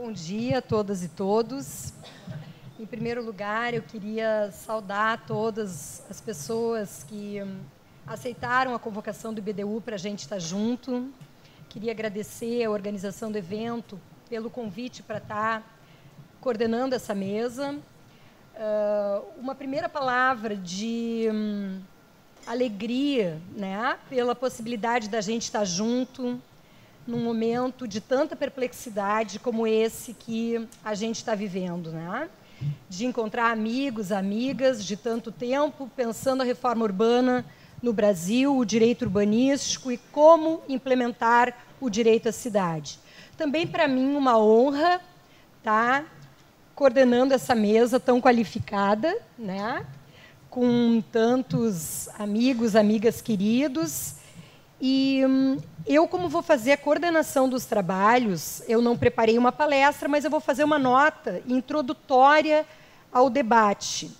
Bom dia a todas e todos. Em primeiro lugar, eu queria saudar todas as pessoas que aceitaram a convocação do IBDU para a gente estar junto. Queria agradecer a organização do evento pelo convite para estar coordenando essa mesa. Uma primeira palavra de alegria, né, pela possibilidade da gente estar junto num momento de tanta perplexidade como esse que a gente está vivendo, né? De encontrar amigos, amigas de tanto tempo, pensando a reforma urbana no Brasil, o direito urbanístico e como implementar o direito à cidade. Também, para mim, uma honra estar coordenando essa mesa tão qualificada, né? Com tantos amigos, amigas queridos. E eu, como vou fazer a coordenação dos trabalhos, eu não preparei uma palestra, mas eu vou fazer uma nota introdutória ao debate.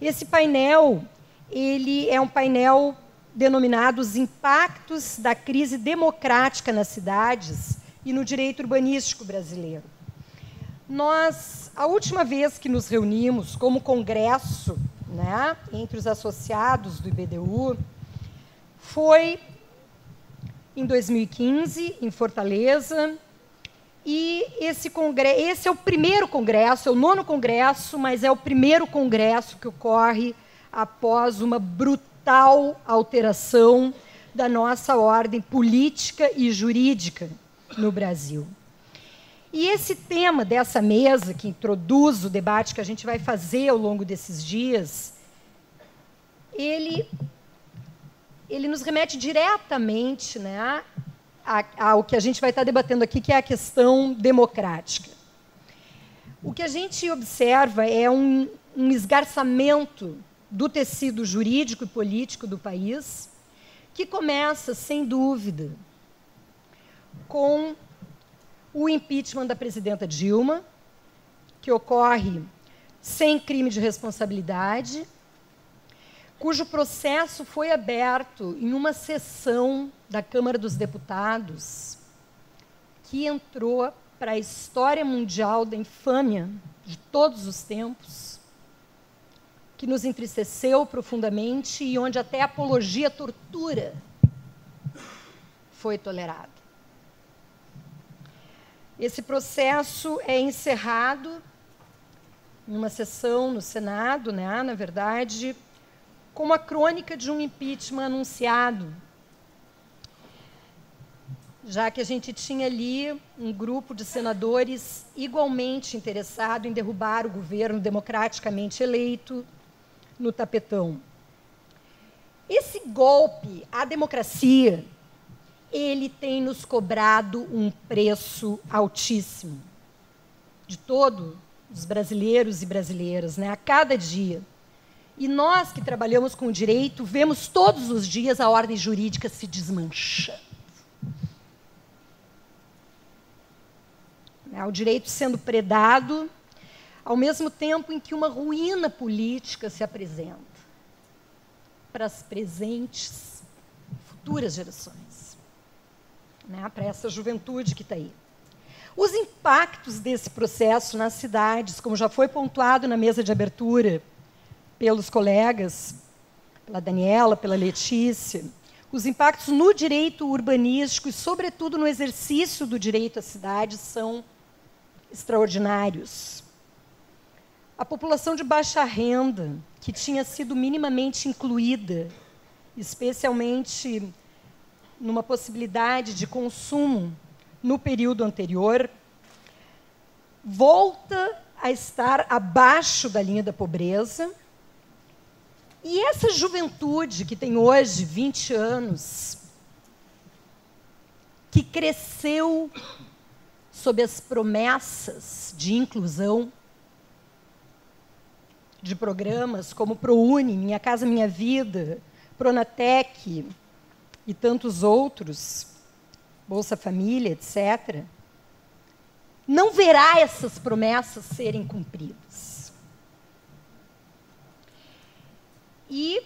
Esse painel, ele é um painel denominado Os Impactos da Crise Democrática nas Cidades e no Direito Urbanístico Brasileiro. A última vez que nos reunimos como congresso, né, entre os associados do IBDU, foi em 2015, em Fortaleza, e esse é o primeiro congresso, é o 9º congresso, mas é o primeiro congresso que ocorre após uma brutal alteração da nossa ordem política e jurídica no Brasil. E esse tema dessa mesa, que introduz o debate que a gente vai fazer ao longo desses dias, ele nos remete diretamente, né, ao que a gente vai estar debatendo aqui, que é a questão democrática. O que a gente observa é um esgarçamento do tecido jurídico e político do país, que começa, sem dúvida, com o impeachment da presidenta Dilma, que ocorre sem crime de responsabilidade, cujo processo foi aberto em uma sessão da Câmara dos Deputados que entrou para a história mundial da infâmia de todos os tempos, que nos entristeceu profundamente e onde até a apologia à tortura foi tolerada. Esse processo é encerrado em uma sessão no Senado, né, na verdade, como a crônica de um impeachment anunciado, já que a gente tinha ali um grupo de senadores igualmente interessado em derrubar o governo democraticamente eleito no tapetão. Esse golpe à democracia, ele tem nos cobrado um preço altíssimo de todos os brasileiros e brasileiras, né, a cada dia. E nós que trabalhamos com o direito, vemos todos os dias a ordem jurídica se desmanchando. O direito sendo predado, ao mesmo tempo em que uma ruína política se apresenta para as presentes, futuras gerações, né, para essa juventude que está aí. Os impactos desse processo nas cidades, como já foi pontuado na mesa de abertura, pelos colegas, pela Daniela, pela Letícia, os impactos no direito urbanístico e, sobretudo, no exercício do direito à cidade são extraordinários. A população de baixa renda, que tinha sido minimamente incluída, especialmente numa possibilidade de consumo no período anterior, volta a estar abaixo da linha da pobreza. E essa juventude que tem hoje 20 anos, que cresceu sob as promessas de inclusão, de programas como ProUni, Minha Casa Minha Vida, Pronatec e tantos outros, Bolsa Família, etc., não verá essas promessas serem cumpridas. E,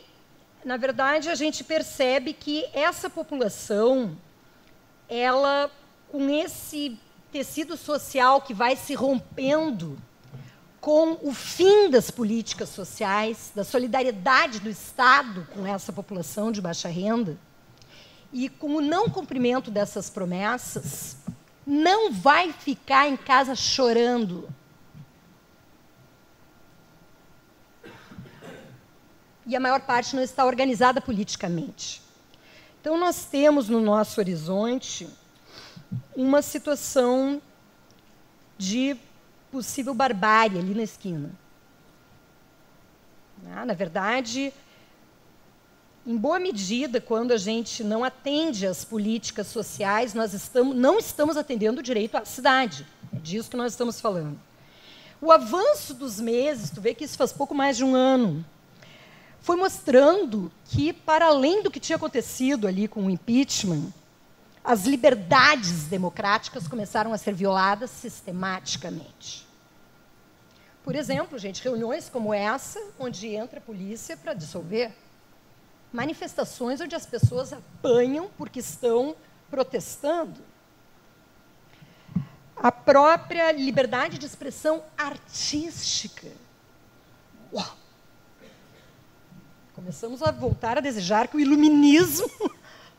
na verdade, a gente percebe que essa população, ela, com esse tecido social que vai se rompendo com o fim das políticas sociais, da solidariedade do Estado com essa população de baixa renda, e com o não cumprimento dessas promessas, não vai ficar em casa chorando. E a maior parte não está organizada politicamente. Então, nós temos no nosso horizonte uma situação de possível barbárie ali na esquina. Na verdade, em boa medida, quando a gente não atende às políticas sociais, nós não estamos atendendo o direito à cidade. É disso que nós estamos falando. O avanço dos meses, tu vê que isso faz pouco mais de um ano, foi mostrando que, para além do que tinha acontecido ali com o impeachment, as liberdades democráticas começaram a ser violadas sistematicamente. Por exemplo, gente, reuniões como essa, onde entra a polícia para dissolver. Manifestações onde as pessoas apanham porque estão protestando. A própria liberdade de expressão artística. Uau! Começamos a voltar a desejar que o iluminismo,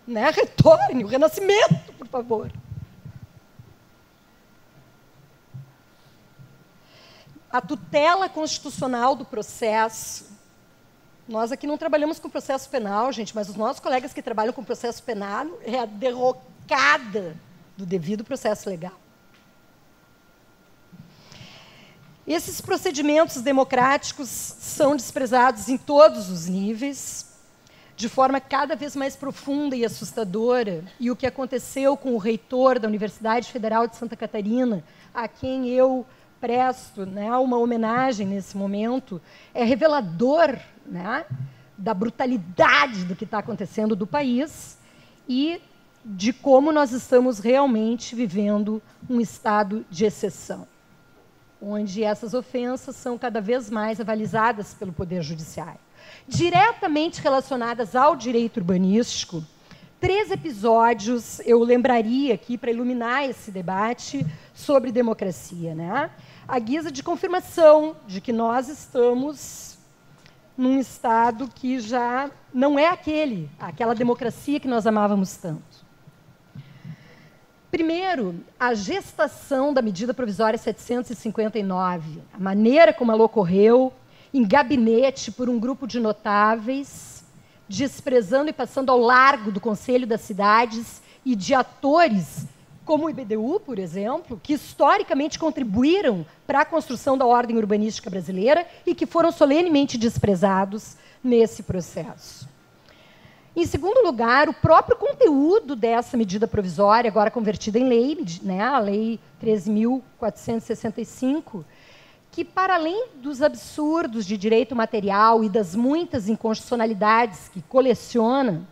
né, retorne, o renascimento, por favor. A tutela constitucional do processo. Nós aqui não trabalhamos com processo penal, gente, mas os nossos colegas que trabalham com processo penal é a derrocada do devido processo legal. Esses procedimentos democráticos são desprezados em todos os níveis, de forma cada vez mais profunda e assustadora. E o que aconteceu com o reitor da Universidade Federal de Santa Catarina, a quem eu presto, né, uma homenagem nesse momento, é revelador, né, da brutalidade do que está acontecendo do país e de como nós estamos realmente vivendo um estado de exceção, onde essas ofensas são cada vez mais avalizadas pelo Poder Judiciário. Diretamente relacionadas ao direito urbanístico, 3 episódios eu lembraria aqui para iluminar esse debate sobre democracia, né? À guisa de confirmação de que nós estamos num estado que já não é aquela democracia que nós amávamos tanto. Primeiro, a gestação da medida provisória 759, a maneira como ela ocorreu em gabinete por um grupo de notáveis, desprezando e passando ao largo do Conselho das Cidades e de atores como o IBDU, por exemplo, que historicamente contribuíram para a construção da ordem urbanística brasileira e que foram solenemente desprezados nesse processo. Em segundo lugar, o próprio conteúdo dessa medida provisória, agora convertida em lei, né, a Lei 13.465, que, para além dos absurdos de direito material e das muitas inconstitucionalidades que coleciona,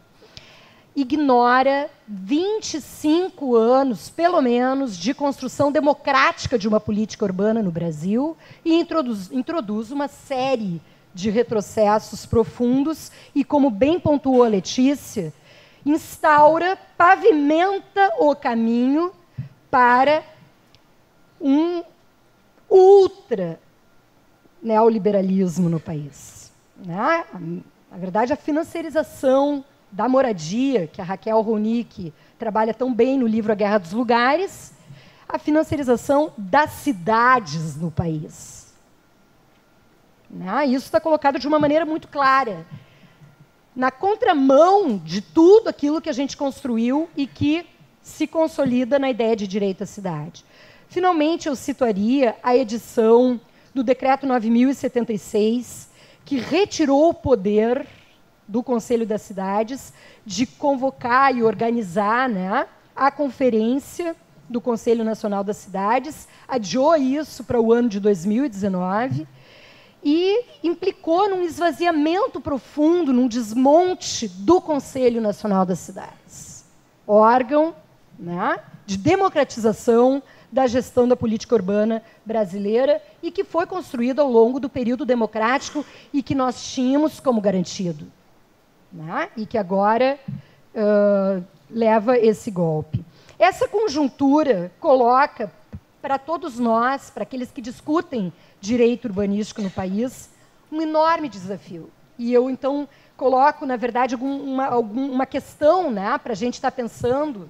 ignora 25 anos, pelo menos, de construção democrática de uma política urbana no Brasil e introduz uma série de retrocessos profundos e, como bem pontuou a Letícia, pavimenta o caminho para um ultra neoliberalismo no país. Né? Na verdade, a financiarização da moradia, que a Raquel Ronick trabalha tão bem no livro A Guerra dos Lugares, a financiarização das cidades no país. Isso está colocado de uma maneira muito clara, na contramão de tudo aquilo que a gente construiu e que se consolida na ideia de direito à cidade. Finalmente, eu citaria a edição do Decreto 9.076, que retirou o poder do Conselho das Cidades de convocar e organizar, né, a conferência do Conselho Nacional das Cidades, adiou isso para o ano de 2019 e implicou num esvaziamento profundo, num desmonte do Conselho Nacional das Cidades, órgão, né, de democratização da gestão da política urbana brasileira e que foi construído ao longo do período democrático e que nós tínhamos como garantido. Né? E que agora leva esse golpe. Essa conjuntura coloca para todos nós, para aqueles que discutem direito urbanístico no país, um enorme desafio. E eu, então, coloco, na verdade, alguma questão, né, para a gente estar pensando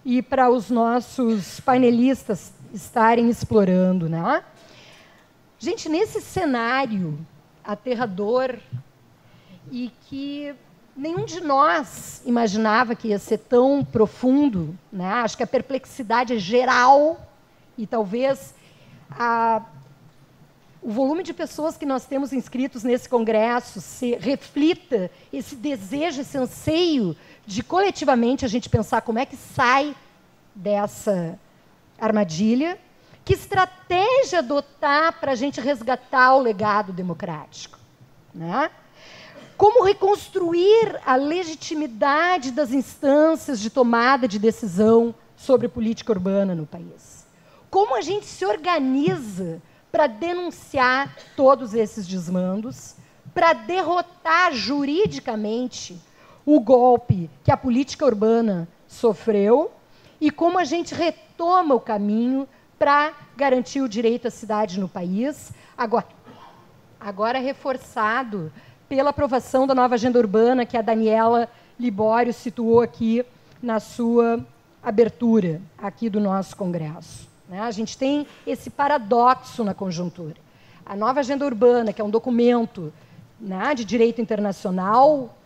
e para os nossos painelistas estarem explorando, né? Gente, nesse cenário aterrador e que nenhum de nós imaginava que ia ser tão profundo, né? Acho que a perplexidade é geral e talvez o volume de pessoas que nós temos inscritos nesse congresso reflita esse desejo, esse anseio de coletivamente a gente pensar como é que sai dessa armadilha, que estratégia adotar para a gente resgatar o legado democrático, né? Como reconstruir a legitimidade das instâncias de tomada de decisão sobre política urbana no país. Como a gente se organiza para denunciar todos esses desmandos, para derrotar juridicamente o golpe que a política urbana sofreu e como a gente retoma o caminho para garantir o direito à cidade no país, agora reforçado pela aprovação da nova agenda urbana que a Daniela Libório situou aqui na sua abertura aqui do nosso congresso. A gente tem esse paradoxo na conjuntura. A nova agenda urbana, que é um documento, né, de direito internacional,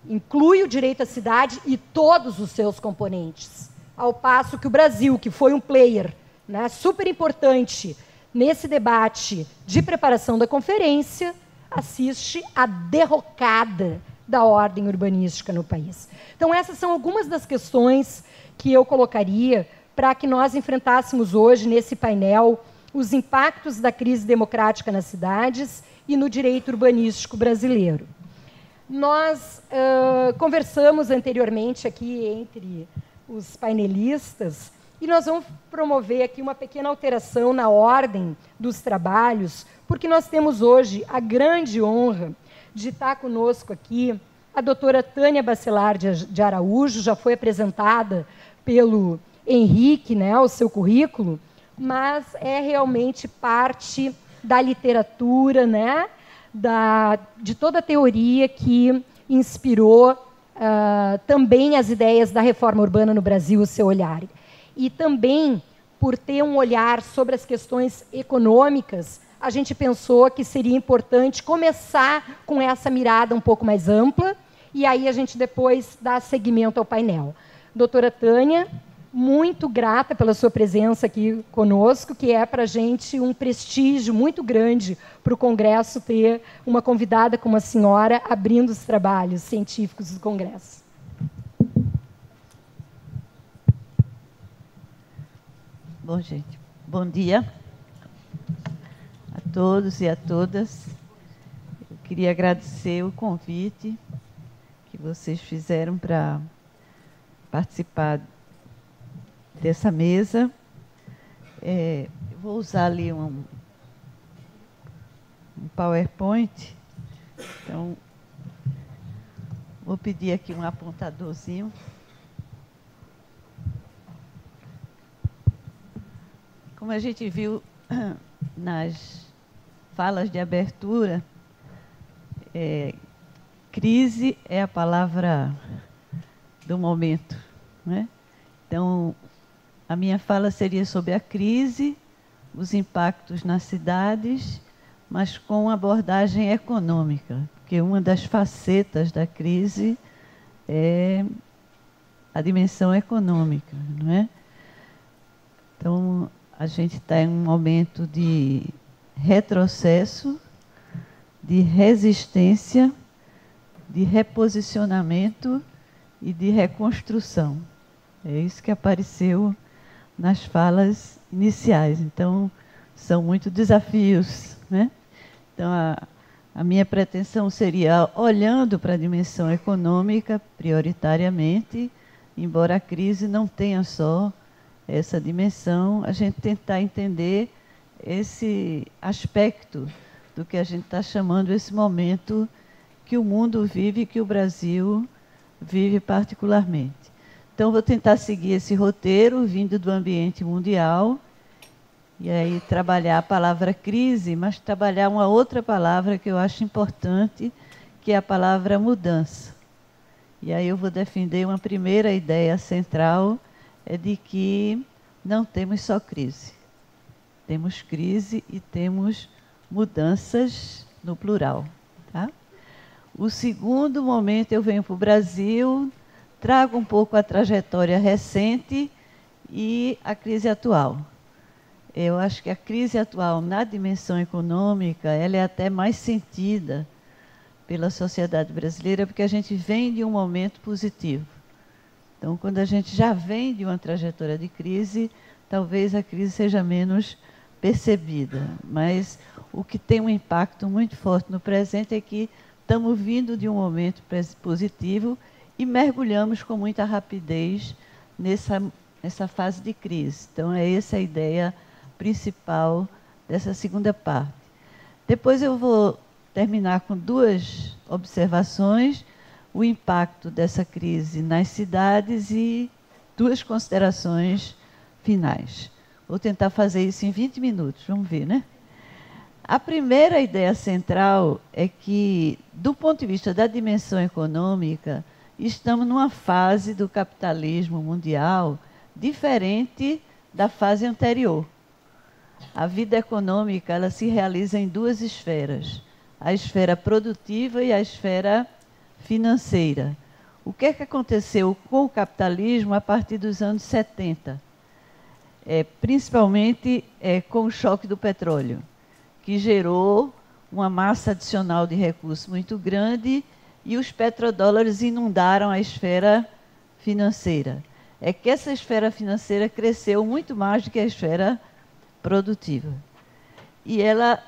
inclui o direito à cidade e todos os seus componentes. Ao passo que o Brasil, que foi um player, né, super importante nesse debate de preparação da conferência, assiste à derrocada da ordem urbanística no país. Então, essas são algumas das questões que eu colocaria para que nós enfrentássemos hoje, nesse painel, os impactos da crise democrática nas cidades e no direito urbanístico brasileiro. Nós conversamos anteriormente aqui entre os painelistas e nós vamos promover aqui uma pequena alteração na ordem dos trabalhos, porque nós temos hoje a grande honra de estar conosco aqui a doutora Tânia Bacelar de Araújo, já foi apresentada pelo Henrique, né, o seu currículo, mas é realmente parte da literatura, né, de toda a teoria que inspirou também as ideias da reforma urbana no Brasil, o seu olhar. E também, por ter um olhar sobre as questões econômicas, a gente pensou que seria importante começar com essa mirada um pouco mais ampla, e aí a gente depois dá seguimento ao painel. Doutora Tânia, muito grata pela sua presença aqui conosco, que é para a gente um prestígio muito grande para o Congresso ter uma convidada como a senhora abrindo os trabalhos científicos do Congresso. Bom, gente, bom dia a todos e a todas. Eu queria agradecer o convite que vocês fizeram para participar dessa mesa. Eu vou usar ali um PowerPoint. Então, vou pedir aqui um apontadorzinho. Como a gente viu nas falas de abertura, crise é a palavra do momento, né? Então, a minha fala seria sobre a crise, os impactos nas cidades, mas com abordagem econômica, porque uma das facetas da crise é a dimensão econômica, não é? Então, a gente está em um momento de retrocesso, de resistência, de reposicionamento e de reconstrução. É isso que apareceu nas falas iniciais. Então, são muitos desafios, né? Então, a minha pretensão seria, olhando para a dimensão econômica, prioritariamente, embora a crise não tenha só essa dimensão, a gente tentar entender esse aspecto do que a gente está chamando esse momento que o mundo vive e que o Brasil vive particularmente. Então, vou tentar seguir esse roteiro, vindo do ambiente mundial, e aí trabalhar a palavra crise, mas trabalhar uma outra palavra que eu acho importante, que é a palavra mudança. E aí eu vou defender uma primeira ideia central, é de que não temos só crise. Temos crise e temos mudanças no plural. Tá? O segundo momento eu venho para o Brasil, trago um pouco a trajetória recente e a crise atual. Eu acho que a crise atual na dimensão econômica, ela é até mais sentida pela sociedade brasileira, porque a gente vem de um momento positivo. Então, quando a gente já vem de uma trajetória de crise, talvez a crise seja menos percebida. Mas o que tem um impacto muito forte no presente é que estamos vindo de um momento positivo e mergulhamos com muita rapidez nessa fase de crise. Então, é essa a ideia principal dessa segunda parte. Depois eu vou terminar com duas observações, o impacto dessa crise nas cidades e duas considerações finais. Vou tentar fazer isso em 20 minutos, vamos ver, né? A primeira ideia central é que, do ponto de vista da dimensão econômica, estamos numa fase do capitalismo mundial diferente da fase anterior. A vida econômica, ela se realiza em duas esferas, a esfera produtiva e a esfera financeira. O que é que aconteceu com o capitalismo a partir dos anos 70? Principalmente com o choque do petróleo, que gerou uma massa adicional de recursos muito grande e os petrodólares inundaram a esfera financeira. É que essa esfera financeira cresceu muito mais do que a esfera produtiva. E ela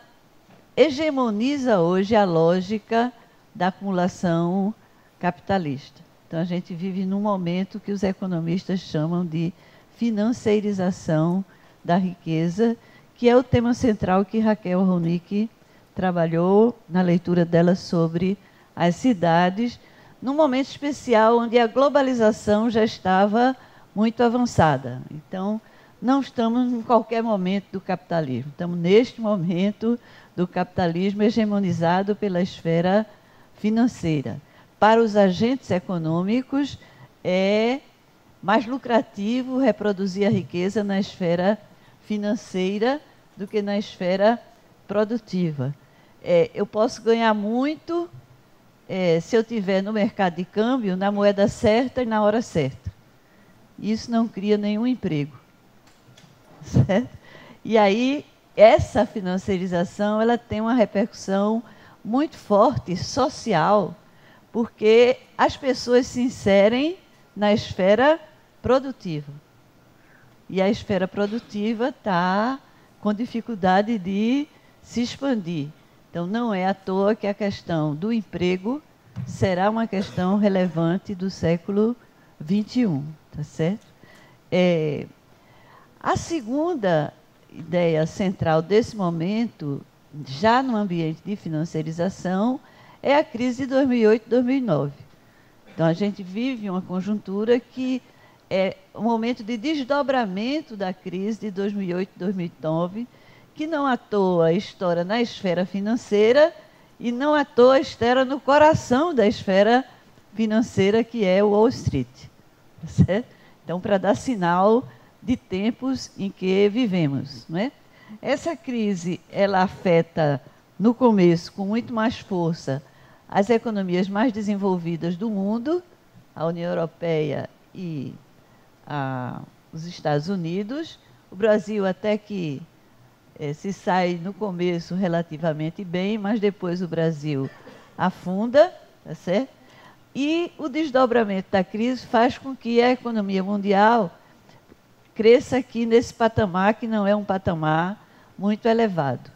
hegemoniza hoje a lógica da acumulação capitalista. Então, a gente vive num momento que os economistas chamam de financeirização da riqueza, que é o tema central que Raquel Ronick trabalhou na leitura dela sobre as cidades, num momento especial onde a globalização já estava muito avançada. Então, não estamos em qualquer momento do capitalismo, estamos neste momento do capitalismo hegemonizado pela esfera financeira. Para os agentes econômicos, é mais lucrativo reproduzir a riqueza na esfera financeira do que na esfera produtiva. Eu posso ganhar muito se eu estiver no mercado de câmbio, na moeda certa e na hora certa. Isso não cria nenhum emprego. Certo? E aí, essa financeirização, ela tem uma repercussão muito forte, social, porque as pessoas se inserem na esfera produtiva. E a esfera produtiva está com dificuldade de se expandir. Então, não é à toa que a questão do emprego será uma questão relevante do século XXI, tá certo? A segunda ideia central desse momento, já no ambiente de financiarização, é a crise de 2008-2009. Então, a gente vive uma conjuntura que é um momento de desdobramento da crise de 2008-2009, que não à toa estoura na esfera financeira e não à toa estoura no coração da esfera financeira, que é o Wall Street. Certo? Então, para dar sinal de tempos em que vivemos, não é? Essa crise, ela afeta, no começo, com muito mais força, as economias mais desenvolvidas do mundo, a União Europeia e os Estados Unidos. O Brasil até que se sai no começo relativamente bem, mas depois o Brasil afunda, tá certo? E o desdobramento da crise faz com que a economia mundial cresça aqui nesse patamar, que não é um patamar muito elevado.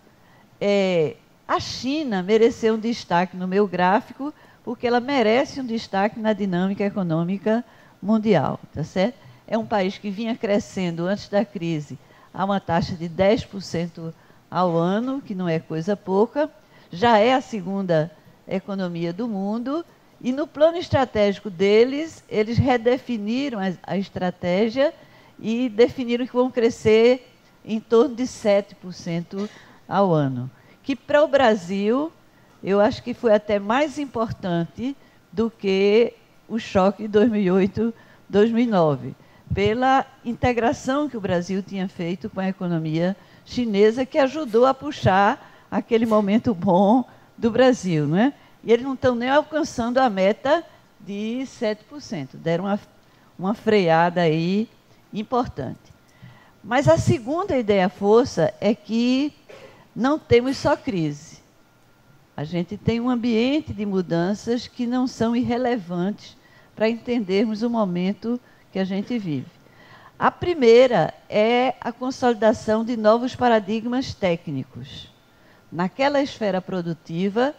A China mereceu um destaque no meu gráfico, porque ela merece um destaque na dinâmica econômica mundial, tá certo? É um país que vinha crescendo antes da crise a uma taxa de 10% ao ano, que não é coisa pouca, já é a segunda economia do mundo E no plano estratégico deles, eles redefiniram a estratégia e definiram que vão crescer em torno de 7% ao ano. Que para o Brasil, eu acho que foi até mais importante do que o choque de 2008, 2009, pela integração que o Brasil tinha feito com a economia chinesa, que ajudou a puxar aquele momento bom do Brasil, não é? E eles não estão nem alcançando a meta de 7%. Deram uma freada aí importante. Mas a segunda ideia-força é que não temos só crise. A gente tem um ambiente de mudanças que não são irrelevantes para entendermos o momento que a gente vive. A primeira é a consolidação de novos paradigmas técnicos. Naquela esfera produtiva,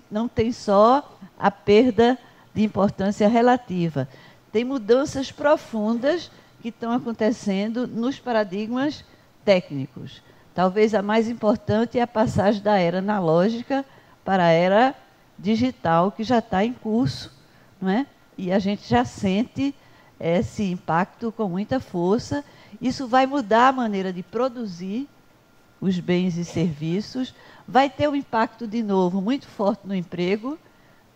não tem só a perda de importância relativa. Tem mudanças profundas que estão acontecendo nos paradigmas técnicos. Talvez a mais importante é a passagem da era analógica para a era digital, que já está em curso, não é? E a gente já sente esse impacto com muita força. Isso vai mudar a maneira de produzir os bens e serviços, vai ter um impacto, de novo, muito forte no emprego.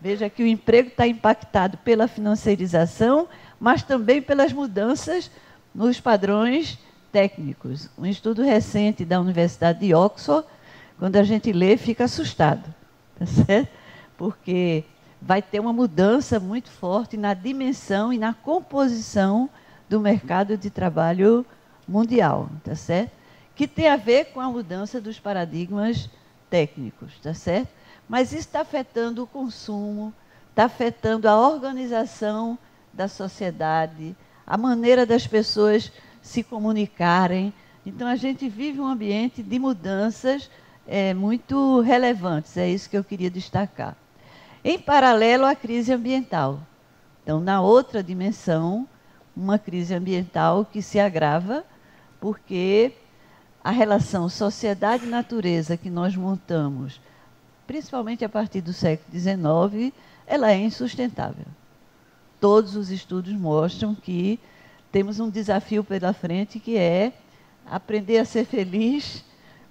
Veja que o emprego está impactado pela financiarização, mas também pelas mudanças nos padrões técnicos. Um estudo recente da Universidade de Oxford, quando a gente lê, fica assustado, tá certo? Porque vai ter uma mudança muito forte na dimensão e na composição do mercado de trabalho mundial, tá certo? Que tem a ver com a mudança dos paradigmas técnicos, tá certo? Mas isso está afetando o consumo, está afetando a organização da sociedade, a maneira das pessoas se comunicarem. Então, a gente vive um ambiente de mudanças muito relevantes, é isso que eu queria destacar. Em paralelo à crise ambiental. Então, na outra dimensão, uma crise ambiental que se agrava, porque a relação sociedade-natureza que nós montamos, principalmente a partir do século XIX, ela é insustentável. Todos os estudos mostram que temos um desafio pela frente, que é aprender a ser feliz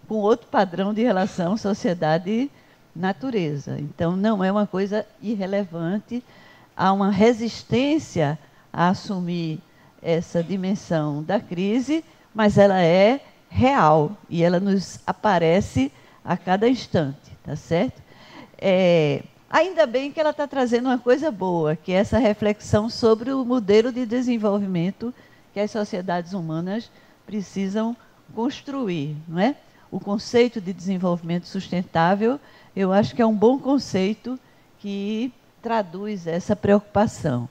com outro padrão de relação sociedade-natureza. Então, não é uma coisa irrelevante, há uma resistência a assumir essa dimensão da crise, mas ela é real e ela nos aparece a cada instante, tá certo? Ainda bem que ela está trazendo uma coisa boa, que é essa reflexão sobre o modelo de desenvolvimento que as sociedades humanas precisam construir, não é? O conceito de desenvolvimento sustentável, eu acho que é um bom conceito que traduz essa preocupação.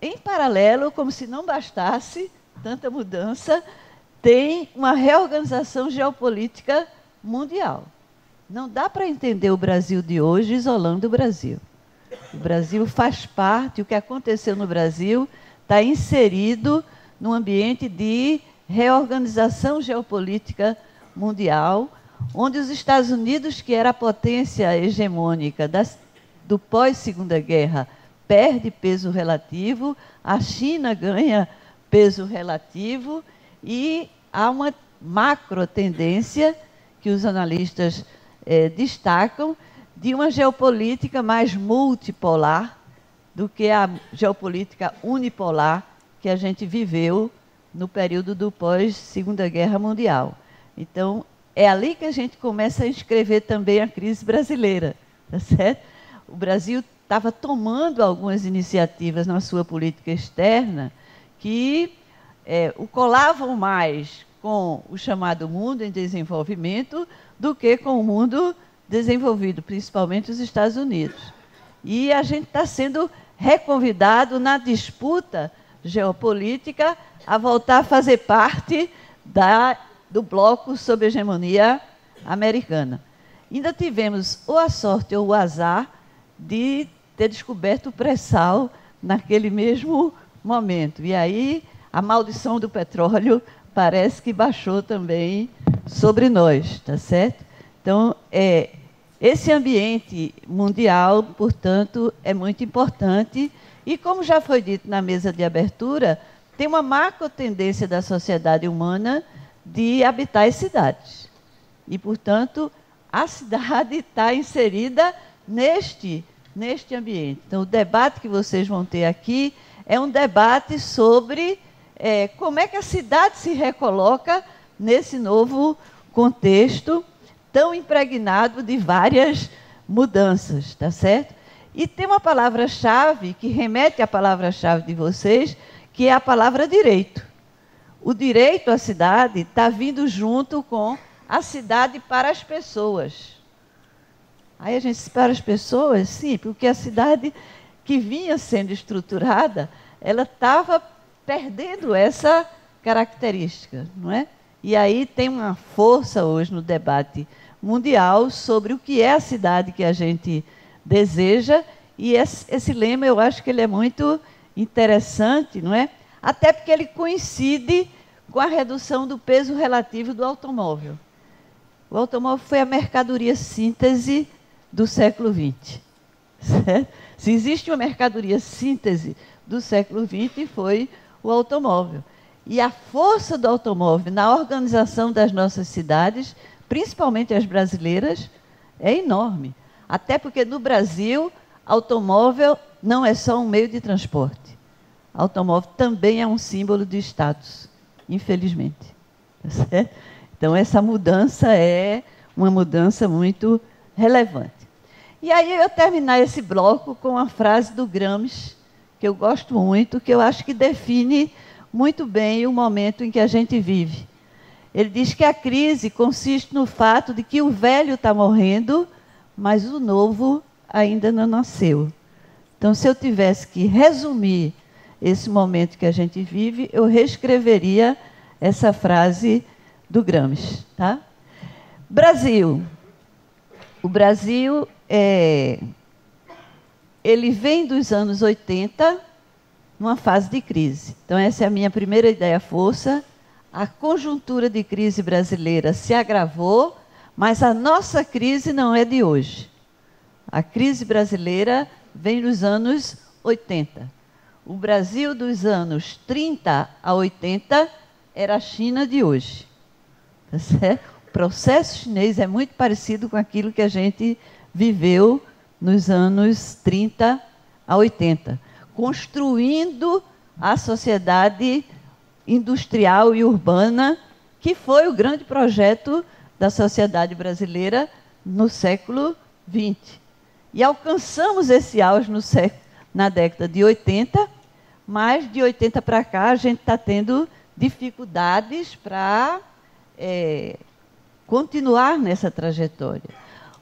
Em paralelo, como se não bastasse tanta mudança, tem uma reorganização geopolítica mundial. Não dá para entender o Brasil de hoje isolando o Brasil. O Brasil faz parte, o que aconteceu no Brasil está inserido num ambiente de reorganização geopolítica mundial, onde os Estados Unidos, que era a potência hegemônica do pós-Segunda Guerra, perde peso relativo, a China ganha peso relativo e há uma macro tendência que os analistas destacam de uma geopolítica mais multipolar do que a geopolítica unipolar que a gente viveu no período do pós-Segunda Guerra Mundial. Então, é ali que a gente começa a inscrever também a crise brasileira, tá certo? O Brasil estava tomando algumas iniciativas na sua política externa que o colavam mais com o chamado mundo em desenvolvimento do que com o mundo desenvolvido, principalmente os Estados Unidos. E a gente está sendo reconvidado na disputa geopolítica a voltar a fazer parte do bloco sob hegemonia americana. Ainda tivemos ou a sorte ou o azar de ter descoberto o pré-sal naquele mesmo momento. E aí a maldição do petróleo parece que baixou também sobre nós, tá certo? Então, Esse ambiente mundial, portanto, é muito importante e, como já foi dito na mesa de abertura, tem uma macro tendência da sociedade humana de habitar as cidades. E, portanto, a cidade está inserida neste ambiente. Então, o debate que vocês vão ter aqui é um debate sobre como é que a cidade se recoloca nesse novo contexto tão impregnado de várias mudanças, tá certo? E tem uma palavra-chave que remete à palavra-chave de vocês, que é a palavra direito. O direito à cidade está vindo junto com a cidade para as pessoas. Aí a gente diz, para as pessoas, sim, porque a cidade que vinha sendo estruturada, ela estava perdendo essa característica, não é? E aí tem uma força hoje no debate mundial sobre o que é a cidade que a gente deseja, e esse lema eu acho que ele é muito interessante, não é? Até porque ele coincide com a redução do peso relativo do automóvel. O automóvel foi a mercadoria síntese do século XX. Certo? Se existe uma mercadoria síntese do século XX, foi o automóvel. E a força do automóvel na organização das nossas cidades, principalmente as brasileiras, é enorme. Até porque no Brasil, automóvel não é só um meio de transporte. Automóvel também é um símbolo de status, infelizmente. Tá certo? Então, essa mudança é uma mudança muito relevante. E aí eu terminar esse bloco com uma frase do Gramsci, que eu gosto muito, que eu acho que define muito bem o momento em que a gente vive. Ele diz que a crise consiste no fato de que o velho está morrendo, mas o novo ainda não nasceu. Então, se eu tivesse que resumir esse momento que a gente vive, eu reescreveria essa frase do Gramsci. Tá? Brasil. O Brasil, ele vem dos anos 80, numa fase de crise. Então, essa é a minha primeira ideia, força. A conjuntura de crise brasileira se agravou, mas a nossa crise não é de hoje. A crise brasileira vem dos anos 80. O Brasil dos anos 30 a 80 era a China de hoje. Tá certo? O processo chinês é muito parecido com aquilo que a gente viveu nos anos 30 a 80, construindo a sociedade industrial e urbana, que foi o grande projeto da sociedade brasileira no século XX. E alcançamos esse auge na década de 80, mas de 80 para cá a gente está tendo dificuldades para continuar nessa trajetória.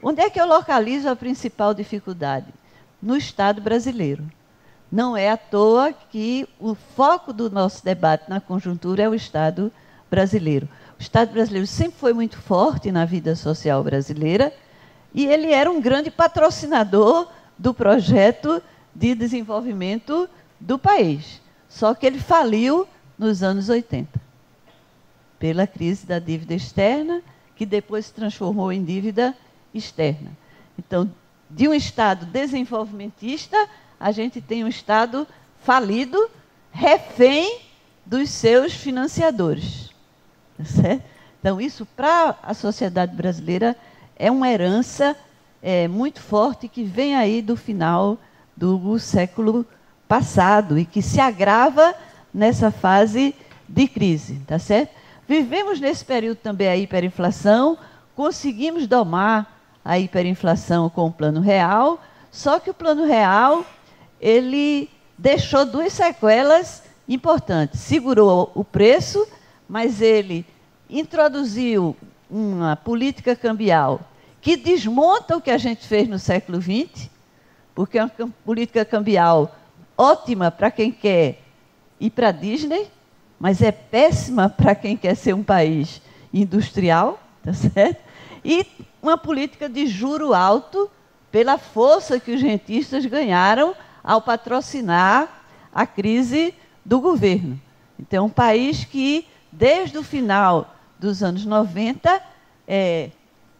Onde é que eu localizo a principal dificuldade? No Estado brasileiro. Não é à toa que o foco do nosso debate na conjuntura é o Estado brasileiro. O Estado brasileiro sempre foi muito forte na vida social brasileira e ele era um grande patrocinador do projeto de desenvolvimento do país. Só que ele faliu nos anos 80, pela crise da dívida externa, que depois se transformou em dívida externa. Então, de um Estado desenvolvimentista, a gente tem um Estado falido, refém dos seus financiadores. Tá certo? Então, isso, para a sociedade brasileira, é uma herança muito forte que vem aí do final do século passado e que se agrava nessa fase de crise. Tá certo? Vivemos nesse período também a hiperinflação, conseguimos domar a hiperinflação com o Plano Real, só que o Plano Real ele deixou duas sequelas importantes. Segurou o preço, mas ele introduziu uma política cambial que desmonta o que a gente fez no século XX, porque é uma política cambial ótima para quem quer ir para a Disney, mas é péssima para quem quer ser um país industrial, tá certo? E uma política de juro alto pela força que os rentistas ganharam ao patrocinar a crise do governo. Então, um país que, desde o final dos anos 90,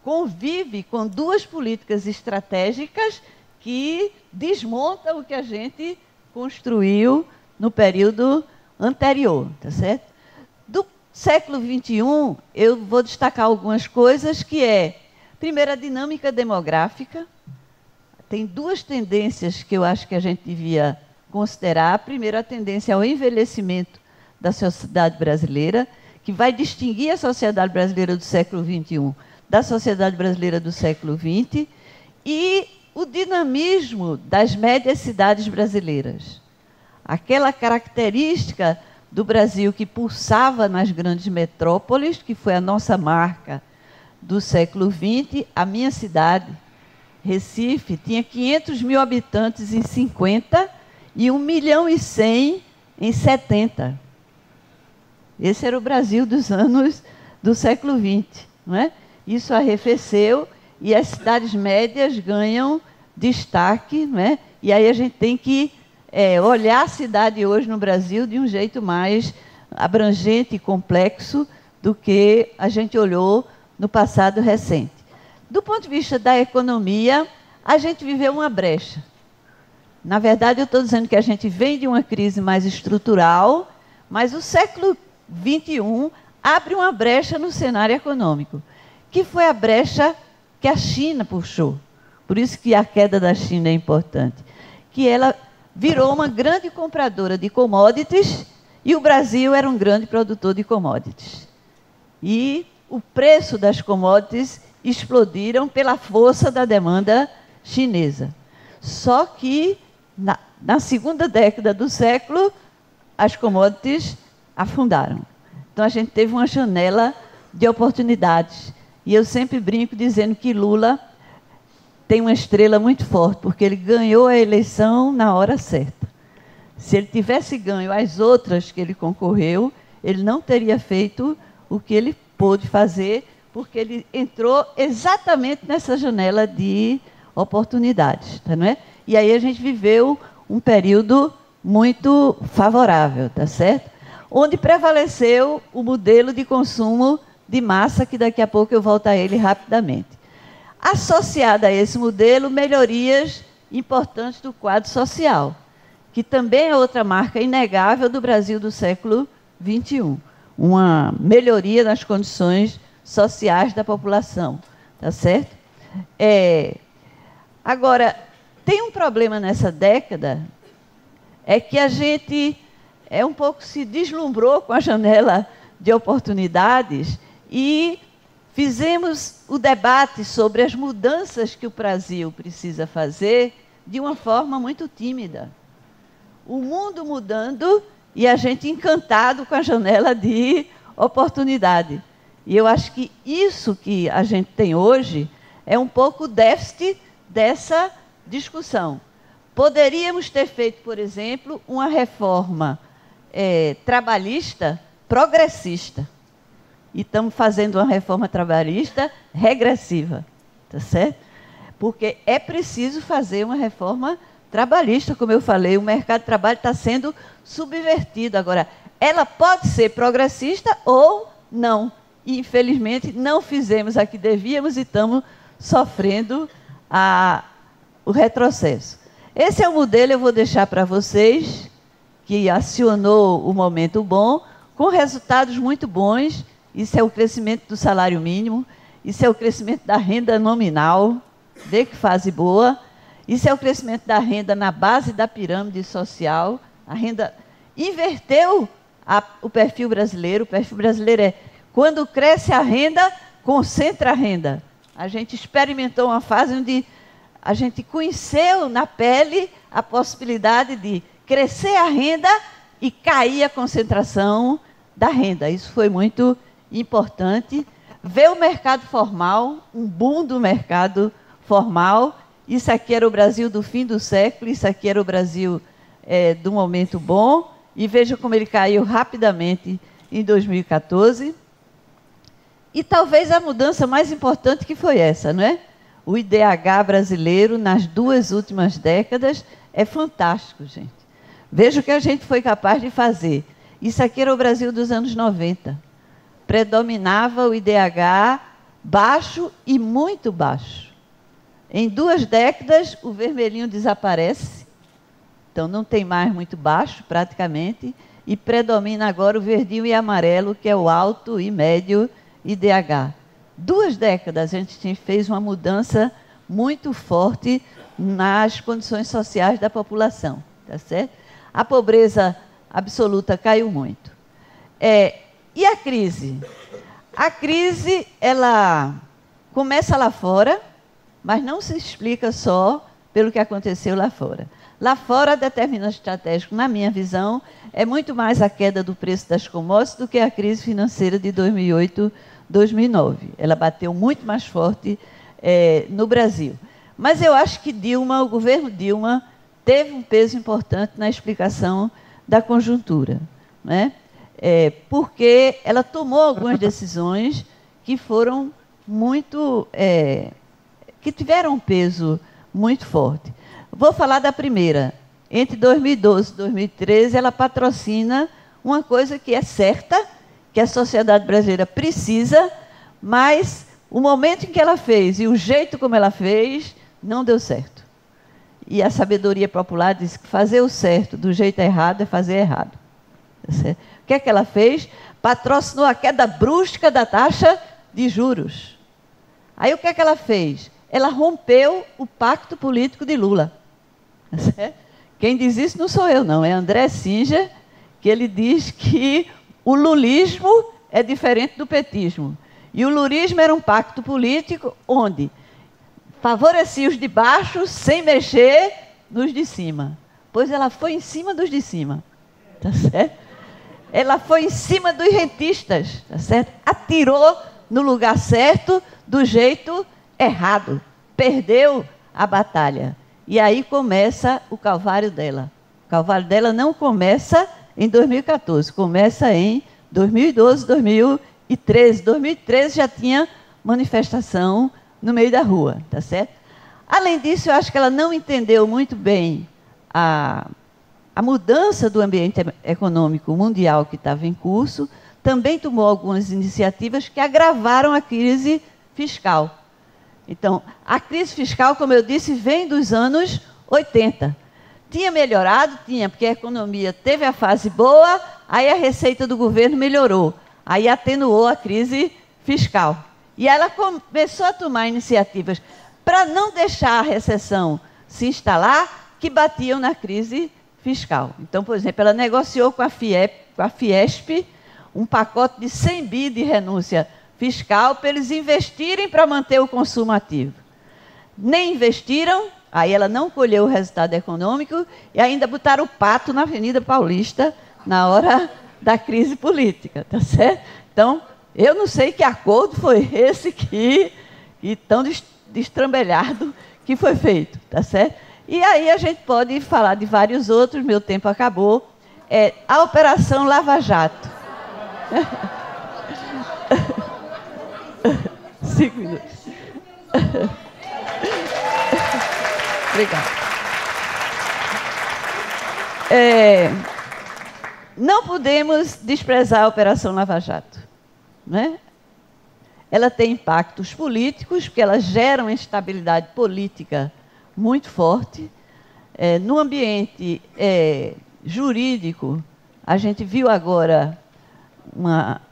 convive com duas políticas estratégicas que desmontam o que a gente construiu no período anterior, tá certo? Do século XXI, eu vou destacar algumas coisas, que é, primeiro, a dinâmica demográfica. Tem duas tendências que eu acho que a gente devia considerar. Primeiro, a tendência ao envelhecimento da sociedade brasileira, que vai distinguir a sociedade brasileira do século XXI da sociedade brasileira do século XX, e o dinamismo das médias cidades brasileiras. Aquela característica do Brasil que pulsava nas grandes metrópoles, que foi a nossa marca do século XX. A minha cidade, Recife, tinha 500 mil habitantes em 50 e 1,1 milhão em 70. Esse era o Brasil dos anos do século XX, não é? Isso arrefeceu e as cidades médias ganham destaque, não é? E aí a gente tem que olhar a cidade hoje no Brasil de um jeito mais abrangente e complexo do que a gente olhou no passado recente. Do ponto de vista da economia, a gente viveu uma brecha. Na verdade, eu estou dizendo que a gente vem de uma crise mais estrutural, mas o século XXI abre uma brecha no cenário econômico, que foi a brecha que a China puxou. Por isso que a queda da China é importante. Que ela virou uma grande compradora de commodities e o Brasil era um grande produtor de commodities. E o preço das commodities explodiram pela força da demanda chinesa. Só que, na segunda década do século, as commodities afundaram. Então, a gente teve uma janela de oportunidades. E eu sempre brinco dizendo que Lula tem uma estrela muito forte, porque ele ganhou a eleição na hora certa. Se ele tivesse ganho as outras que ele concorreu, ele não teria feito o que ele pôde fazer, porque ele entrou exatamente nessa janela de oportunidades, tá, não é? E aí a gente viveu um período muito favorável, tá certo? Onde prevaleceu o modelo de consumo de massa, que daqui a pouco eu volto a ele rapidamente. Associada a esse modelo, melhorias importantes do quadro social, que também é outra marca inegável do Brasil do século XXI. Uma melhoria nas condições sociais da população, tá certo? Agora, tem um problema nessa década, é que a gente um pouco se deslumbrou com a janela de oportunidades e fizemos o debate sobre as mudanças que o Brasil precisa fazer de uma forma muito tímida. O mundo mudando e a gente encantado com a janela de oportunidade. E eu acho que isso que a gente tem hoje é um pouco o déficit dessa discussão. Poderíamos ter feito, por exemplo, uma reforma trabalhista progressista. E estamos fazendo uma reforma trabalhista regressiva, tá certo? Porque é preciso fazer uma reforma trabalhista, como eu falei, o mercado de trabalho está sendo subvertido. Agora, ela pode ser progressista ou não. E, infelizmente, não fizemos a que devíamos e estamos sofrendo o retrocesso. Esse é o modelo, eu vou deixar para vocês, que acionou o momento bom, com resultados muito bons. Isso é o crescimento do salário mínimo, isso é o crescimento da renda nominal, vê que fase boa, isso é o crescimento da renda na base da pirâmide social. A renda inverteu o perfil brasileiro. O perfil brasileiro é, quando cresce a renda, concentra a renda. A gente experimentou uma fase onde a gente conheceu na pele a possibilidade de crescer a renda e cair a concentração da renda. Isso foi muito importante. Ver o mercado formal, um boom do mercado formal. Isso aqui era o Brasil do fim do século, isso aqui era o Brasil do momento bom. E veja como ele caiu rapidamente em 2014. E talvez a mudança mais importante que foi essa, não é? O IDH brasileiro, nas 2 últimas décadas, é fantástico, gente. Veja o que a gente foi capaz de fazer. Isso aqui era o Brasil dos anos 90. Predominava o IDH baixo e muito baixo. Em 2 décadas, o vermelhinho desaparece, então não tem mais muito baixo, praticamente, e predomina agora o verdinho e amarelo, que é o alto e médio IDH. 2 décadas a gente fez uma mudança muito forte nas condições sociais da população, tá certo? A pobreza absoluta caiu muito. E a crise? A crise, ela começa lá fora, mas não se explica só pelo que aconteceu lá fora. Lá fora, a determinante estratégico, na minha visão, é muito mais a queda do preço das commodities do que a crise financeira de 2008, 2009. Ela bateu muito mais forte no Brasil. Mas eu acho que Dilma, o governo Dilma, teve um peso importante na explicação da conjuntura, né? Porque ela tomou algumas decisões que foram muito... que tiveram um peso muito forte. Vou falar da primeira. Entre 2012 e 2013, ela patrocina uma coisa que é certa, que a sociedade brasileira precisa, mas o momento em que ela fez e o jeito como ela fez, não deu certo. E a sabedoria popular diz que fazer o certo do jeito errado é fazer errado. Tá certo? O que é que ela fez? Patrocinou a queda brusca da taxa de juros. Aí o que é que ela fez? Ela rompeu o pacto político de Lula. Tá certo? Quem diz isso não sou eu, não. É André Singer, que ele diz que o lulismo é diferente do petismo. E o lulismo era um pacto político onde favorecia os de baixo sem mexer nos de cima. Pois ela foi em cima dos de cima. Tá certo? Ela foi em cima dos rentistas. Tá certo? Atirou no lugar certo, do jeito errado. Perdeu a batalha. E aí começa o calvário dela. O calvário dela não começa em 2014, começa em 2012, 2013. 2013 já tinha manifestação no meio da rua, tá certo? Além disso, eu acho que ela não entendeu muito bem a mudança do ambiente econômico mundial que estava em curso, também tomou algumas iniciativas que agravaram a crise fiscal. Então, a crise fiscal, como eu disse, vem dos anos 80. Tinha melhorado? Tinha, porque a economia teve a fase boa, aí a receita do governo melhorou. Aí atenuou a crise fiscal. E ela começou a tomar iniciativas para não deixar a recessão se instalar, que batiam na crise fiscal. Então, por exemplo, ela negociou com a Fiesp um pacote de 100 bi de renúncia fiscal para eles investirem para manter o consumo ativo. Nem investiram, aí ela não colheu o resultado econômico e ainda botaram o pato na Avenida Paulista na hora da crise política, tá certo? Então, eu não sei que acordo foi esse que tão destrambelhado que foi feito, tá certo? E aí a gente pode falar de vários outros, meu tempo acabou. A Operação Lava Jato. 5 minutos. Obrigada. Não podemos desprezar a Operação Lava Jato, né? Ela tem impactos políticos, porque ela gera uma instabilidade política muito forte. No ambiente jurídico, a gente viu agora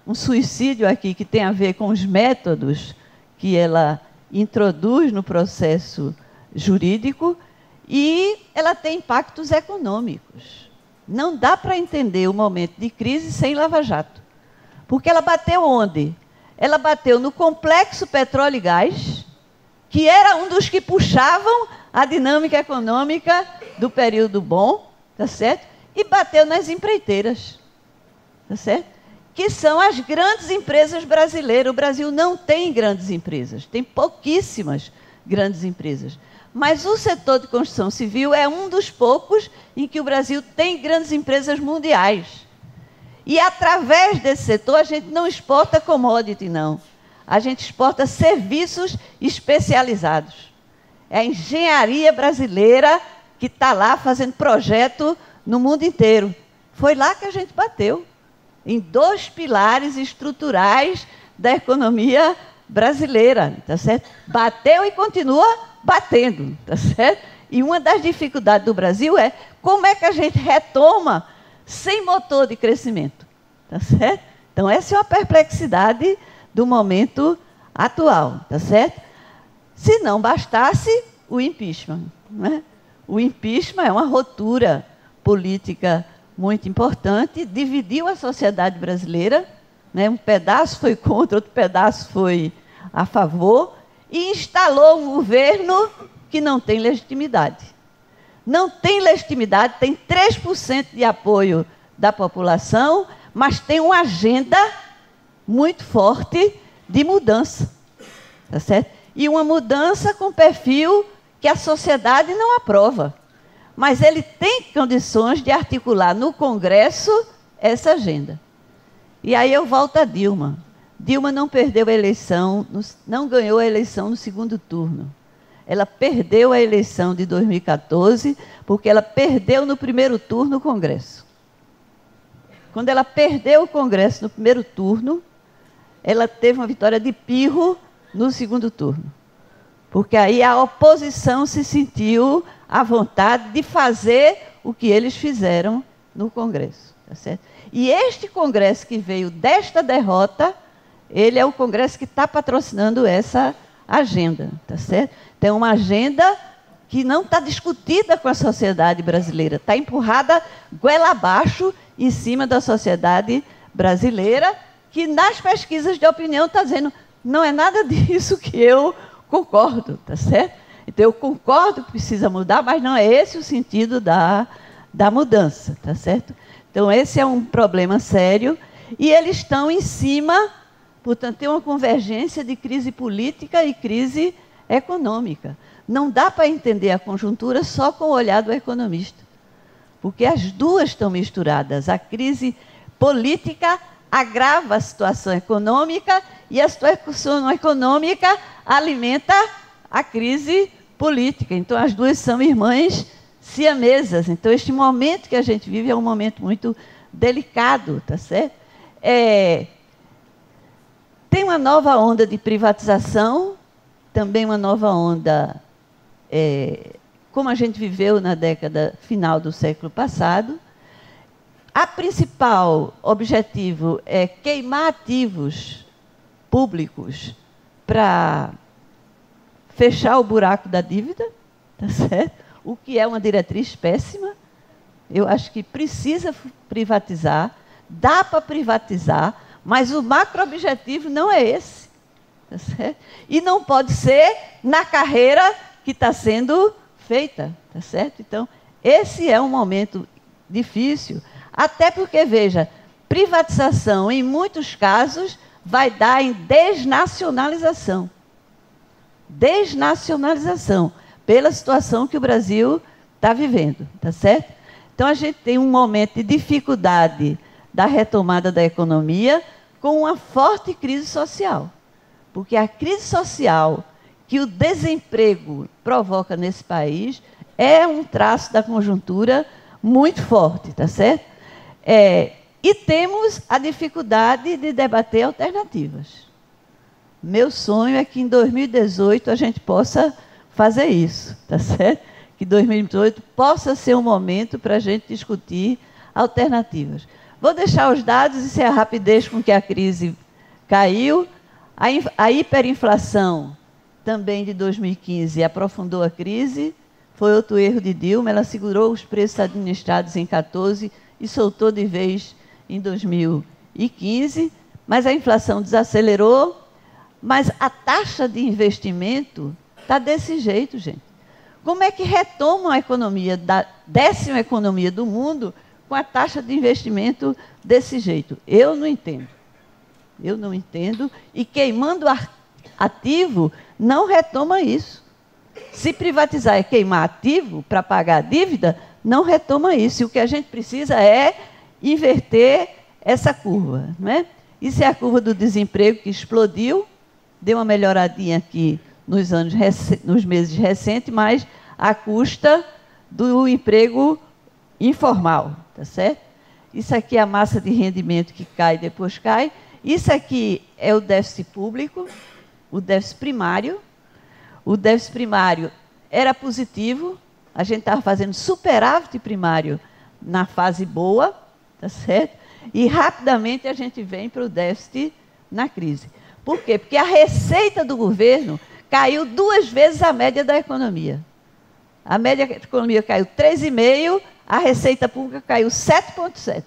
um suicídio aqui que tem a ver com os métodos que ela introduz no processo jurídico, e ela tem impactos econômicos. Não dá para entender o momento de crise sem Lava Jato. Porque ela bateu onde? Ela bateu no complexo petróleo e gás, que era um dos que puxavam a dinâmica econômica do período bom, tá certo? E bateu nas empreiteiras, tá certo? Que são as grandes empresas brasileiras. O Brasil não tem grandes empresas, tem pouquíssimas grandes empresas. Mas o setor de construção civil é um dos poucos em que o Brasil tem grandes empresas mundiais. E, através desse setor, a gente não exporta commodity, não. A gente exporta serviços especializados. É a engenharia brasileira que está lá fazendo projeto no mundo inteiro. Foi lá que a gente bateu, em 2 pilares estruturais da economia brasileira, tá certo? Bateu e continua batendo, tá certo? E uma das dificuldades do Brasil é como é que a gente retoma sem motor de crescimento, tá certo? Então, essa é uma perplexidade do momento atual, tá certo? Se não bastasse o impeachment, né? O impeachment é uma ruptura política muito importante, dividiu a sociedade brasileira, né? Um pedaço foi contra, outro pedaço foi a favor, e instalou um governo que não tem legitimidade. Não tem legitimidade, tem 3% de apoio da população, mas tem uma agenda muito forte de mudança, tá certo? E uma mudança com perfil que a sociedade não aprova. Mas ele tem condições de articular no Congresso essa agenda. E aí eu volto a Dilma. Dilma não perdeu a eleição, não ganhou a eleição no segundo turno. Ela perdeu a eleição de 2014 porque ela perdeu no primeiro turno o Congresso. Quando ela perdeu o Congresso no primeiro turno, ela teve uma vitória de pirro no segundo turno. Porque aí a oposição se sentiu à vontade de fazer o que eles fizeram no Congresso. Tá certo? E este Congresso que veio desta derrota, ele é o Congresso que está patrocinando essa agenda. Tá certo? Então, uma agenda que não está discutida com a sociedade brasileira, está empurrada goela abaixo em cima da sociedade brasileira, que nas pesquisas de opinião está dizendo não é nada disso que eu concordo, tá certo? Então, eu concordo que precisa mudar, mas não é esse o sentido da mudança, tá certo? Então, esse é um problema sério, e eles estão em cima, portanto, tem uma convergência de crise política e crise econômica. Não dá para entender a conjuntura só com o olhar do economista, porque as duas estão misturadas. A crise política agrava a situação econômica e a situação econômica alimenta a crise política. Então, as duas são irmãs siamesas. Então, este momento que a gente vive é um momento muito delicado, tá certo? Tem uma nova onda de privatização, também uma nova onda, como a gente viveu na década final do século passado. A principal objetivo é queimar ativos públicos para fechar o buraco da dívida, tá certo? O que é uma diretriz péssima. Eu acho que precisa privatizar, dá para privatizar, mas o macro-objetivo não é esse, tá certo? E não pode ser na carreira que está sendo feita, tá certo? Então, esse é um momento difícil, até porque, veja, privatização, em muitos casos, vai dar em desnacionalização. Desnacionalização, pela situação que o Brasil está vivendo, tá certo? Então, a gente tem um momento de dificuldade da retomada da economia com uma forte crise social. Porque a crise social que o desemprego provoca nesse país é um traço da conjuntura muito forte, tá certo? E temos a dificuldade de debater alternativas. Meu sonho é que em 2018 a gente possa fazer isso, tá certo? Que 2018 possa ser um momento para a gente discutir alternativas. Vou deixar os dados, isso é a rapidez com que a crise caiu. A hiperinflação também de 2015 aprofundou a crise, foi outro erro de Dilma, ela segurou os preços administrados em 14 e soltou de vez em 2015, mas a inflação desacelerou, mas a taxa de investimento está desse jeito, gente. Como é que retoma a economia da 10ª economia do mundo com a taxa de investimento desse jeito? Eu não entendo. Eu não entendo. E queimando ativo, não retoma isso. Se privatizar é queimar ativo para pagar a dívida, não retoma isso. E o que a gente precisa é inverter essa curva, não é? Isso é a curva do desemprego que explodiu, deu uma melhoradinha aqui nos meses recentes, mas à custa do emprego informal, tá certo? Isso aqui é a massa de rendimento que cai e depois cai. Isso aqui é o déficit público, o déficit primário. O déficit primário era positivo, a gente estava fazendo superávit primário na fase boa, tá certo? E rapidamente a gente vem para o déficit na crise. Por quê? Porque a receita do governo caiu 2 vezes a média da economia. A média da economia caiu 3,5%, a receita pública caiu 7,7%.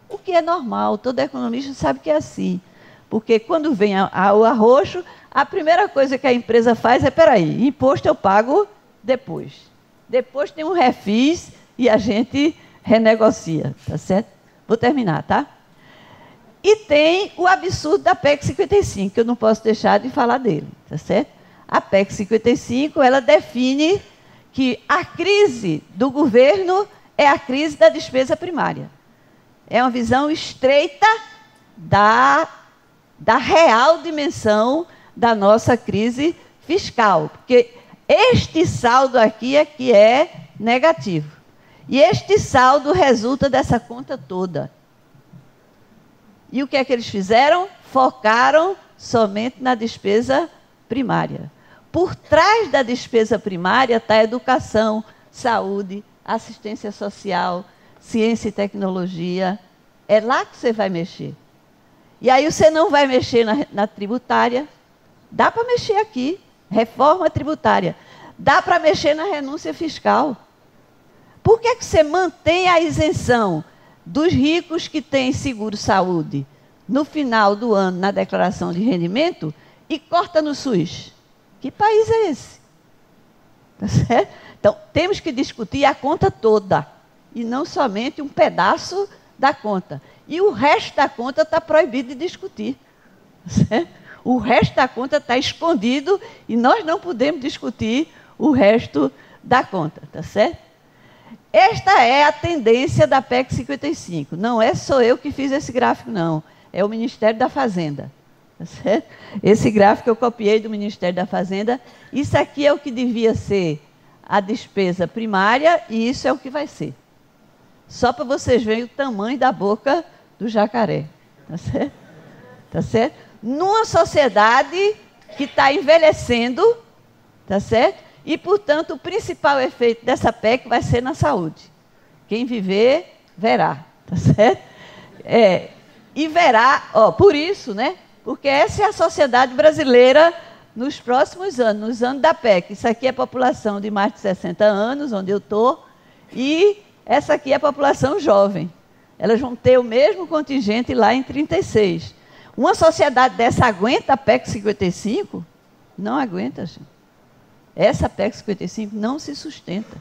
O que é normal, todo economista sabe que é assim. Porque quando vem o arroxo, a primeira coisa que a empresa faz é, peraí, imposto eu pago depois. Depois tem um refis e a gente renegocia, tá certo? Vou terminar, tá? E tem o absurdo da PEC 55, que eu não posso deixar de falar dele, tá certo? A PEC 55, ela define que a crise do governo é a crise da despesa primária. É uma visão estreita da real dimensão da nossa crise fiscal, porque este saldo aqui é que é negativo. E este saldo resulta dessa conta toda. E o que é que eles fizeram? Focaram somente na despesa primária. Por trás da despesa primária está a educação, saúde, assistência social, ciência e tecnologia. É lá que você vai mexer. E aí você não vai mexer na tributária. Dá para mexer aqui. Reforma tributária. Dá para mexer na renúncia fiscal. Por que você mantém a isenção dos ricos que têm seguro-saúde no final do ano na declaração de rendimento e corta no SUS? Que país é esse? Tá certo? Então, temos que discutir a conta toda e não somente um pedaço da conta. E o resto da conta está proibido de discutir. Tá certo? O resto da conta está escondido e nós não podemos discutir o resto da conta. Tá certo? Esta é a tendência da PEC 55. Não é só eu que fiz esse gráfico, não. É o Ministério da Fazenda. Tá certo? Esse gráfico eu copiei do Ministério da Fazenda. Isso aqui é o que devia ser a despesa primária e isso é o que vai ser. Só para vocês verem o tamanho da boca do jacaré. Tá certo? Tá certo? Numa sociedade que está envelhecendo, tá certo? E, portanto, o principal efeito dessa PEC vai ser na saúde. Quem viver, verá. Tá certo? E verá, por isso, né? Porque essa é a sociedade brasileira nos próximos anos, nos anos da PEC. Isso aqui é a população de mais de 60 anos, onde eu estou, e essa aqui é a população jovem. Elas vão ter o mesmo contingente lá em 36. Uma sociedade dessa aguenta a PEC 55? Não aguenta, gente. Essa PEC 55 não se sustenta.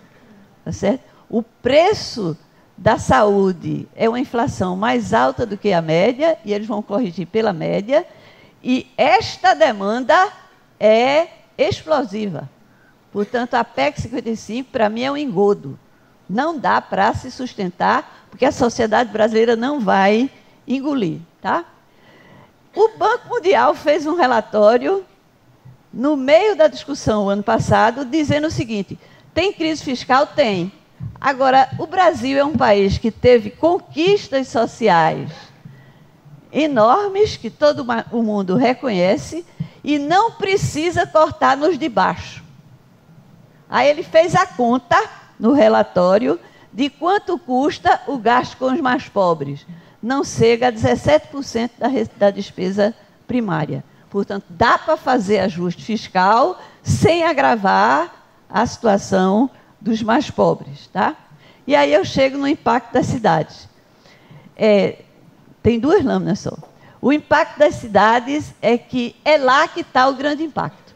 Tá certo? O preço da saúde é uma inflação mais alta do que a média, e eles vão corrigir pela média, e esta demanda é explosiva. Portanto, a PEC 55, para mim, é um engodo. Não dá para se sustentar, porque a sociedade brasileira não vai engolir. Tá? O Banco Mundial fez um relatório no meio da discussão o ano passado, dizendo o seguinte: tem crise fiscal? Tem. Agora, o Brasil é um país que teve conquistas sociais enormes, que todo o mundo reconhece, e não precisa cortar nos de baixo. Aí ele fez a conta, no relatório, de quanto custa o gasto com os mais pobres. Não chega a 17% da despesa primária. Portanto, dá para fazer ajuste fiscal sem agravar a situação dos mais pobres. Tá? E aí eu chego no impacto das cidades. Tem 2 lâminas só. O impacto das cidades é que é lá que está o grande impacto.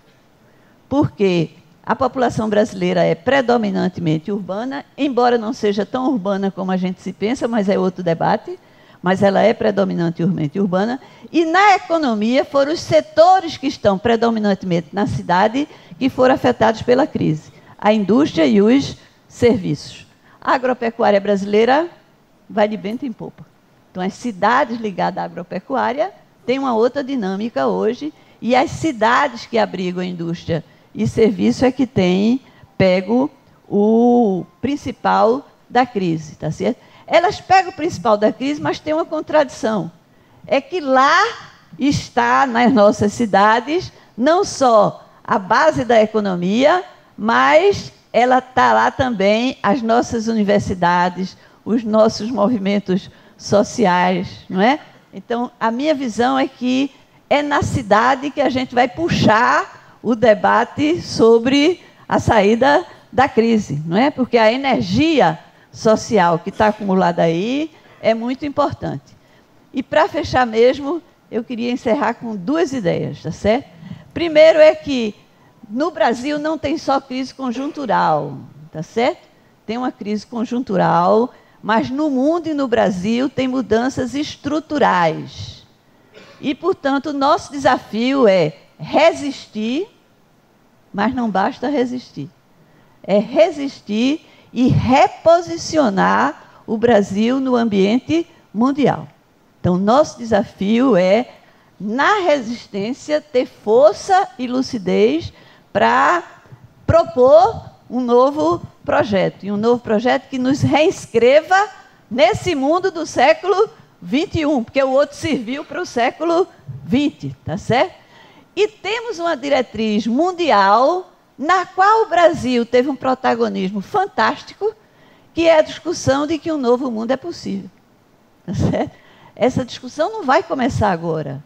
Porque a população brasileira é predominantemente urbana, embora não seja tão urbana como a gente se pensa, mas é outro debate. Mas ela é predominantemente urbana, e na economia foram os setores que estão predominantemente na cidade que foram afetados pela crise. A indústria e os serviços. A agropecuária brasileira vai de vento em popa. Então, as cidades ligadas à agropecuária têm uma outra dinâmica hoje, e as cidades que abrigam a indústria e serviço é que têm pego o principal da crise, tá certo? Elas pegam o principal da crise, mas tem uma contradição. É que lá está nas nossas cidades, não só a base da economia, mas ela está lá também as nossas universidades, os nossos movimentos sociais, não é? Então, a minha visão é que é na cidade que a gente vai puxar o debate sobre a saída da crise, não é? Porque a energia social que está acumulada aí é muito importante. E, para fechar mesmo, eu queria encerrar com 2 ideias, tá certo? Primeiro é que no Brasil não tem só crise conjuntural, tá certo? Tem uma crise conjuntural, mas no mundo e no Brasil tem mudanças estruturais. E, portanto, nosso desafio é resistir, mas não basta resistir. É resistir e reposicionar o Brasil no ambiente mundial. Então, nosso desafio é, na resistência, ter força e lucidez para propor um novo projeto. E um novo projeto que nos reinscreva nesse mundo do século XXI, porque o outro serviu para o século XX, tá certo? E temos uma diretriz mundial na qual o Brasil teve um protagonismo fantástico, que é a discussão de que um novo mundo é possível. Tá certo? Essa discussão não vai começar agora.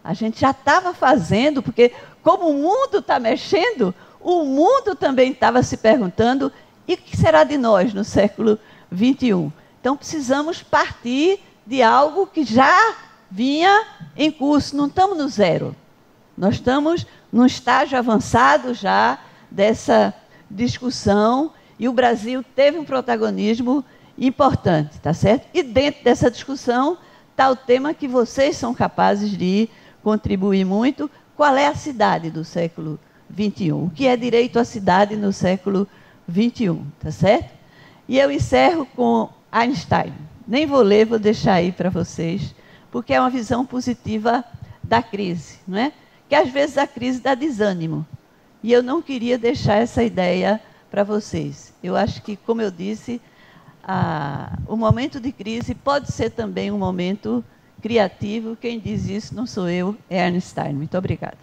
A gente já estava fazendo, porque como o mundo está mexendo, o mundo também estava se perguntando, e o que será de nós no século XXI? Então, precisamos partir de algo que já vinha em curso. Não estamos no zero. Nós estamos num estágio avançado já dessa discussão, e o Brasil teve um protagonismo importante, tá certo? E dentro dessa discussão está o tema que vocês são capazes de contribuir muito. Qual é a cidade do século XXI? O que é direito à cidade no século XXI, tá certo? E eu encerro com Einstein. Nem vou ler, vou deixar aí para vocês, porque é uma visão positiva da crise, não é? Que às vezes a crise dá desânimo. E eu não queria deixar essa ideia para vocês. Eu acho que, como eu disse, o momento de crise pode ser também um momento criativo. Quem diz isso não sou eu, é Einstein. Muito obrigada.